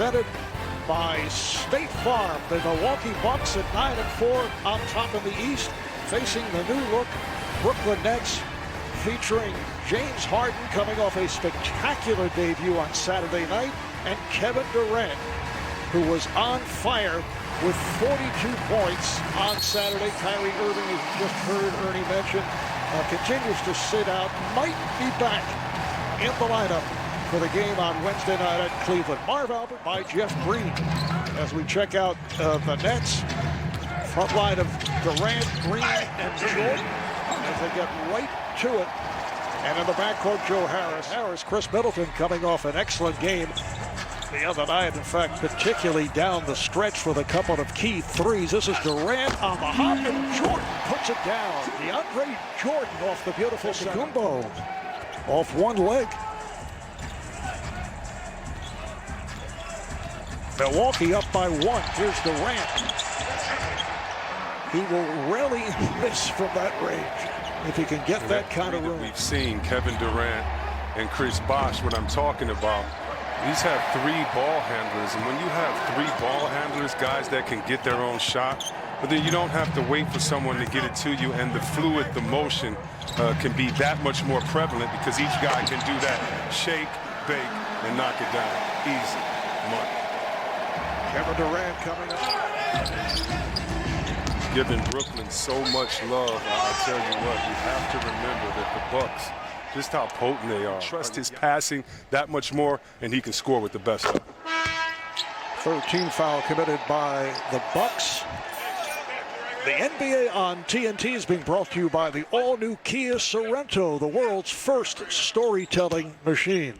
presented by State Farm. The Milwaukee Bucks at 9-4 on top in the East, facing the new look Brooklyn Nets, featuring James Harden coming off a spectacular debut on Saturday night, and Kevin Durant, who was on fire with 42 points on Saturday. Kyrie Irving, as you just heard Ernie mention, continues to sit out, might be back in the lineup for the game on Wednesday night at Cleveland. Marv Albert by Jeff Green. As we check out the Nets, front line of Durant, Green, and Jordan as they get right to it. And in the backcourt, Joe Harris. Chris Middleton coming off an excellent game the other night. In fact, particularly down the stretch with a couple of key threes. This is Durant on the hop, and Jordan puts it down. DeAndre Jordan off the beautiful Gumbo off one leg. Milwaukee up by one. Here's Durant. He will rarely miss from that range if he can get that kind of room. We've seen Kevin Durant and Chris Bosh, what I'm talking about. These have three ball handlers, and when you have three ball handlers, guys that can get their own shot, but then you don't have to wait for someone to get it to you, and the fluid, the motion can be that much more prevalent because each guy can do that. Shake, bake, and knock it down. Easy money. Kevin Durant coming up. Giving Brooklyn so much love, I tell you what, you have to remember that the Bucks, just how potent they are. Trust his passing that much more, and he can score with the best of them. 13 foul committed by the Bucks. The NBA on TNT is being brought to you by the all-new Kia Sorento, the world's first storytelling machine.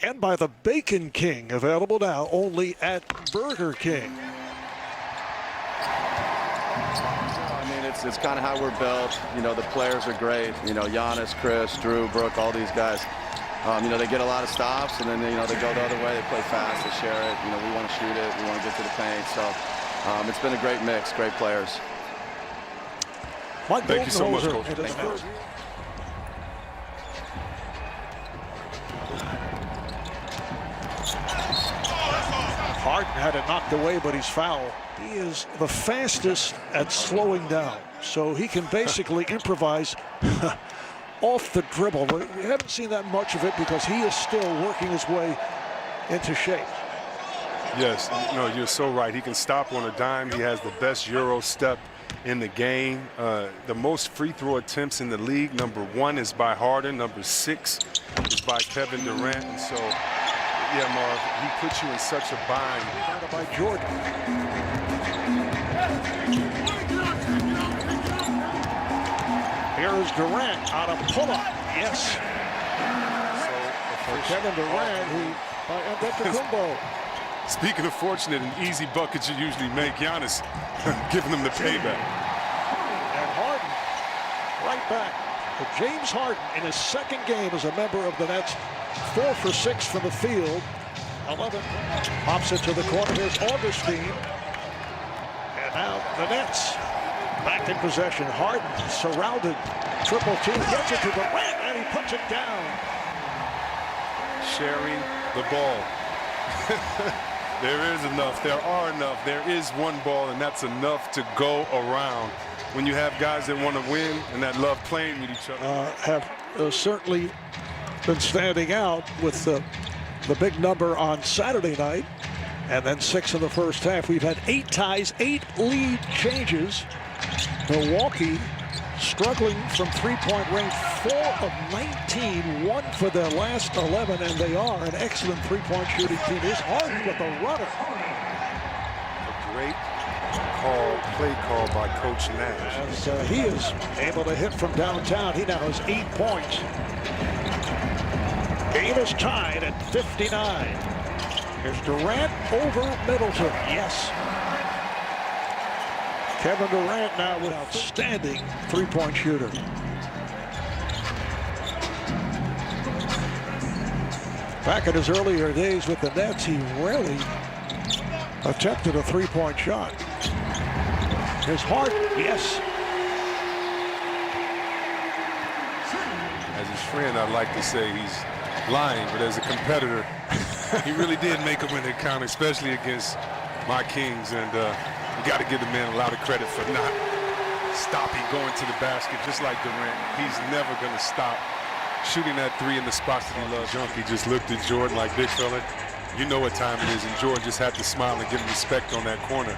And by the Bacon King, available now only at Burger King. I mean, it's kind of how we're built. You know, the players are great. You know, Giannis, Chris, Drew, Brooke, all these guys. You know, they get a lot of stops, and then, you know, they go the other way. They play fast, they share it. You know, we want to shoot it. We want to get to the paint. So it's been a great mix, great players. Thank you so much, Coach. Harden had it knocked away, but he's fouled. He is the fastest at slowing down, so he can basically improvise off the dribble. We haven't seen that much of it because he is still working his way into shape. Yes, no, you're so right. He can stop on a dime. He has the best Euro step in the game. The most free throw attempts in the league. Number 1 is by Harden. Number 6 is by Kevin Durant. And so, yeah, Marv, he puts you in such a bind. By Jordan. Here is Durant on a pull-up. Yes. For Kevin Durant, who by Antetokounmpo. Speaking of fortunate and easy buckets you usually make, Giannis giving them the payback. And Harden right back. But James Harden in his second game as a member of the Nets, 4 for 6 from the field. 11 pops it to the corner. Here's Augustine. And now the Nets back in possession. Harden surrounded. Triple team gets it to Durant, and he puts it down. Sharing the ball. There is enough. There are enough. There is one ball, and that's enough to go around. When you have guys that want to win and that love playing with each other. Have certainly been standing out with the big number on Saturday night, and then 6 in the first half. We've had 8 ties, 8 lead changes. Milwaukee struggling from three-point range, 4 of 19, 1 for their last 11, and they are an excellent three-point shooting team. Is Harden with a runner. A great play call by Coach Nash. As he is able to hit from downtown. He now has 8 points. Game is tied at 59. Here's Durant over Middleton. Yes. Kevin Durant now with outstanding three-point shooter. Back in his earlier days with the Nets, he rarely attempted a three-point shot. Here's Harden. Yes. As his friend, I'd like to say he's lying, but as a competitor, He really did make them when they count, especially against my Kings. And you got to give the man a lot of credit for not stopping going to the basket, just like Durant. He's never going to stop shooting that three in the spots that he loves. He just looked at Jordan like, big fella, you know what time it is. And Jordan just had to smile and give him respect on that corner.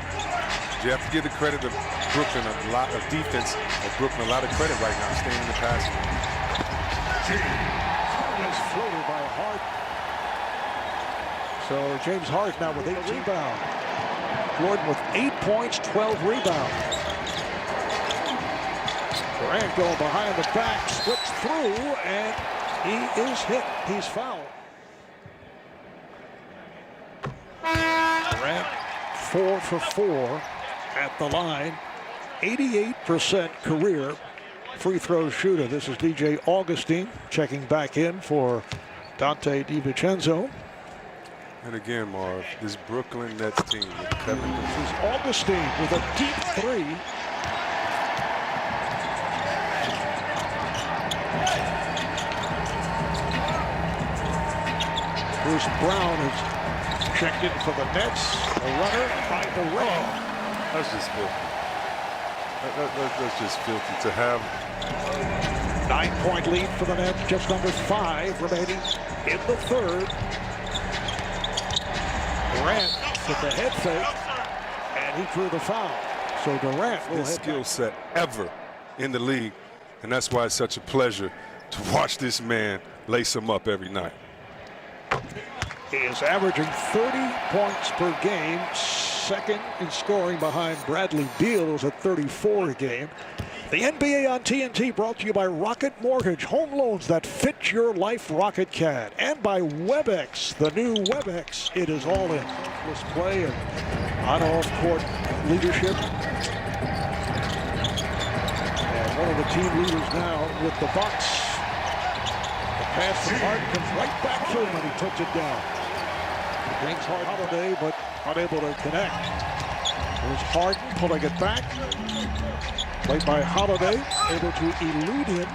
You have to give the credit of Brooklyn, a lot of defense of Brooklyn, a lot of credit right now, staying in the pass. Nice floater by Harden. So James Harden now with 8 rebounds. Jordan with 8 points, 12 rebounds. Durant going behind the back, slips through, and he is hit. He's fouled. Durant 4 for 4 at the line. 88% career free throw shooter. This is DJ Augustine checking back in for Dante DiVincenzo. And again, Marv, this Brooklyn Nets team with Kevin. This is Augustine with a deep three. Bruce Brown is checked in for the Nets. A runner by Durant. That's just filthy. That's just filthy to have. 9-point lead for the Nets, just under 5 remaining in the third. Durant with the head fake, and he drew the foul. So Durant will His skill set ever in the league, and that's why it's such a pleasure to watch this man lace him up every night. He is averaging 30 points per game, second in scoring behind Bradley Beal, who's at 34 a game. The NBA on TNT brought to you by Rocket Mortgage, home loans that fit your life. Rocket can, and by WebEx, the new WebEx. It is all in. This play and on-off-court leadership. And one of the team leaders now with the Bucks. The pass from Harden comes right back to him, and he puts it down. James Harden, but unable to connect. There's Harden pulling it back. Played by Holiday, able to elude him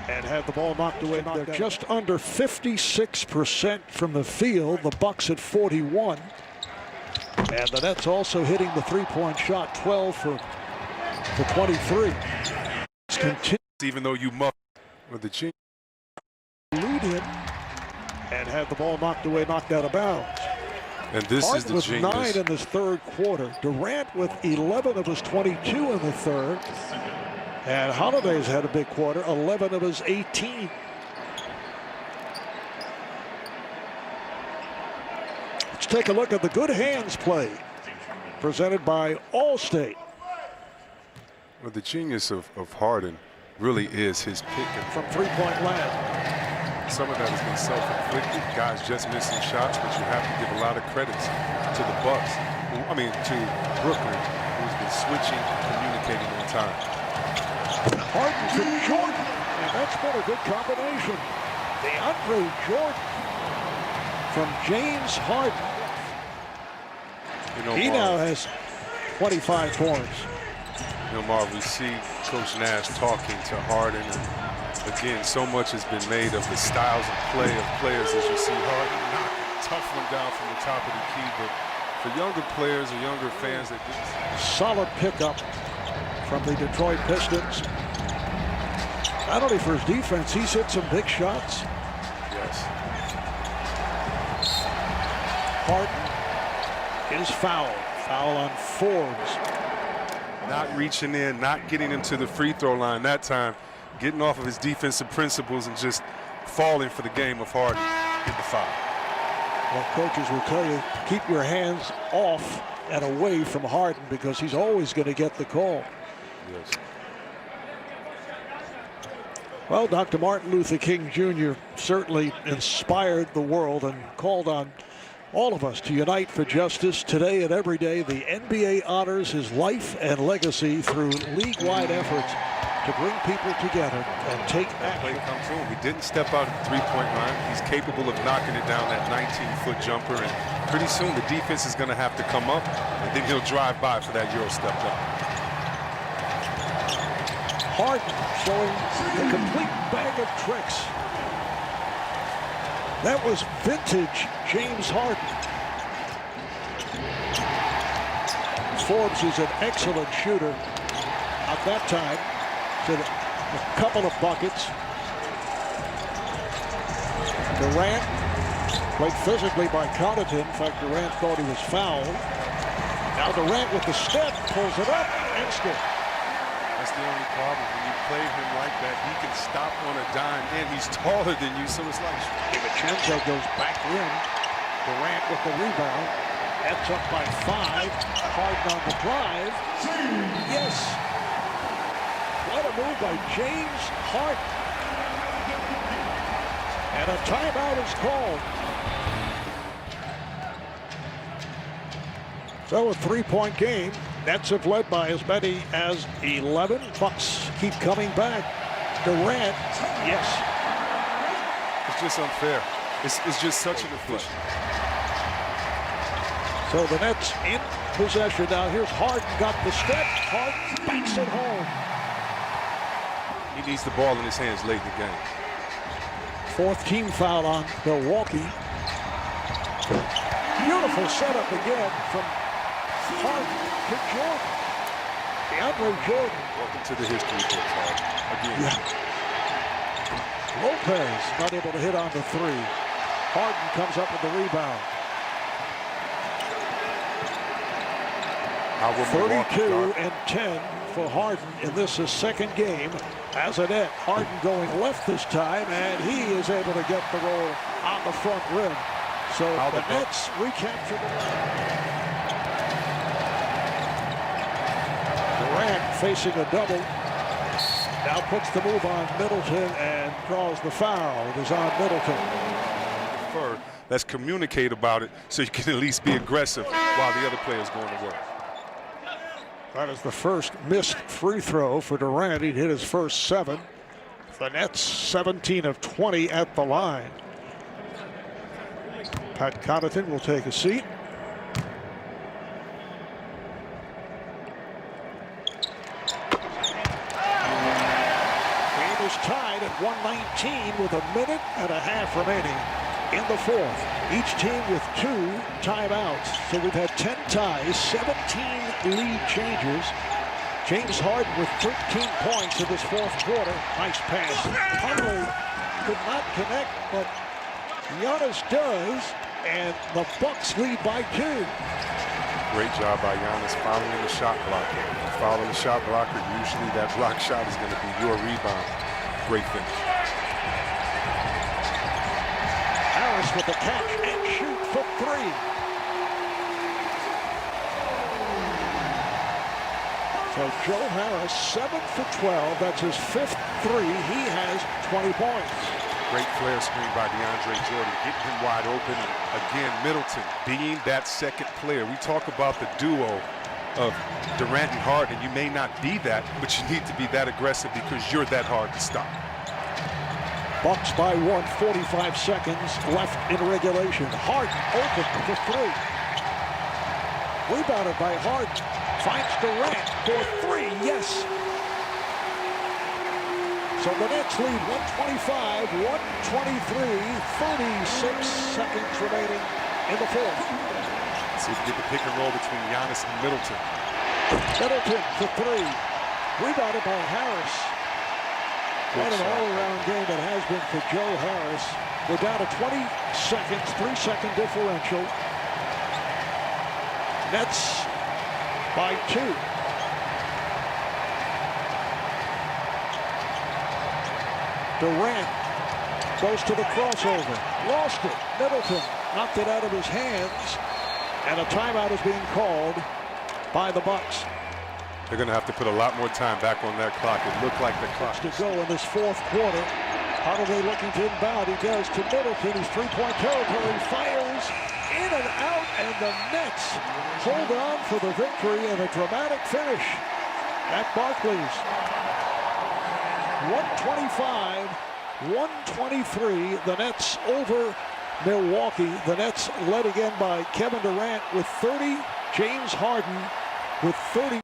and have the ball knocked away. They're just under 56% from the field. The Bucks at 41. And the Nets also hitting the three-point shot, 12 for 23. Even though you muck with the chin. Elude him and have the ball knocked away, knocked out of bounds. And this Harden is the with genius. 9 in this third quarter. Durant with 11 of his 22 in the third. And Holiday's had a big quarter, 11 of his 18. Let's take a look at the good hands play presented by Allstate. Well, the genius of Harden really is his pick and From three-point land. some of that has been self-inflicted. Guys just missing shots, but you have to give a lot of credits to the Bucks. To Brooklyn, who's been switching, communicating on time. Harden to Jordan, and that's been a good combination. DeAndre Jordan from James Harden. He now has 25 points. Marv, we see Coach Nash talking to Harden, and again, so much has been made of the styles of play of players. As you see Harden knock a tough one down from the top of the key, but for younger players or younger fans that didn't. Solid pickup from the Detroit Pistons. Not only for his defense, he's hit some big shots. Yes. Harden is fouled. Foul on Forbes. Not reaching in, not getting him to the free throw line that time, getting off of his defensive principles and just falling for the game of Harden. Get the foul. Well, coaches will tell you, keep your hands off and away from Harden because he's always going to get the call. Yes. Well, Dr. Martin Luther King Jr. certainly inspired the world and called on all of us to unite for justice. Today and every day, the NBA honors his life and legacy through league-wide efforts to bring people together and take action. Play comes through. He didn't step out at the three-point line. He's capable of knocking it down, that 19-foot jumper, and pretty soon the defense is going to have to come up, and then he'll drive by for that Euro step down. Harden showing the complete bag of tricks. That was vintage James Harden. Forbes is an excellent shooter. At that time, did a couple of buckets. Durant played physically by Connaughton. In fact, Durant thought he was fouled. Now Durant with the step, pulls it up, and still. That's the only problem. When you play him like that, he can stop on a dime, and he's taller than you, so it's like... DiVincenzo goes back in. Durant with the rebound. That's up by 5. Harden on the drive. Yes. What a move by James Harden. And a timeout is called. So a 3-point game. Nets have led by as many as 11. Bucks keep coming back. Durant, yes. It's just unfair. It's just such an efficient. So the Nets in possession now. Here's Harden, got the step. Harden banks it home. He needs the ball in his hands late in the game. 4th team foul on Milwaukee. Beautiful setup again from Harden to Jordan. DeAndre Jordan. Welcome to the history books, Harden. Again. Yeah. Lopez not able to hit on the 3. Harden comes up with the rebound. 32-10 for Harden in this his second game as a Net. Harden going left this time, and he is able to get the roll on the front rim. So the Nets recapture the ball. Durant facing a double. Now puts the move on Middleton and draws the foul. It is on Middleton. Let's communicate about it so you can at least be aggressive while the other player is going to work. That is the first missed free throw for Durant. He'd hit his first 7. The Nets 17 of 20 at the line. Pat Connaughton will take a seat. Game is tied at 119 with a minute and a half remaining in the 4th. Each team with 2 timeouts. So we've had 10 ties, 17 lead changes. James Harden with 13 points in this 4th quarter. Nice pass. Conley could not connect, but Giannis does, and the Bucks lead by 2. Great job by Giannis following the shot blocker. Following the shot blocker, usually that block shot is going to be your rebound. Great finish. Harris with the catch and shoot for 3. So Joe Harris, 7 for 12. That's his 5th 3. He has 20 points. Great flare screen by DeAndre Jordan, getting him wide open. And again, Middleton being that second player. We talk about the duo of Durant and Harden. You may not be that, but you need to be that aggressive because you're that hard to stop. Bucks by 1, 45 seconds left in regulation. Harden open for 3. Rebounded by Harden. Finds Durant for 3. Yes. So the Nets lead 125, 123, 36 seconds remaining in the 4th. See if you get the pick and roll between Giannis and Middleton. Middleton for 3. Rebounded by Harris. What an all-around game it has been for Joe Harris. We're down to 20 seconds, 3-second differential. Nets by 2. Durant goes to the crossover. Lost it. Middleton knocked it out of his hands. And a timeout is being called by the Bucks. They're going to have to put a lot more time back on that clock. It looked like the clock. To go in this 4th quarter. Hardaway looking to inbound. He goes to Middleton. He's 3-point territory. Fires in and out. And the Nets hold on for the victory and a dramatic finish at Barclays. 125, 123. The Nets over Milwaukee. The Nets led again by Kevin Durant with 30. James Harden with 30.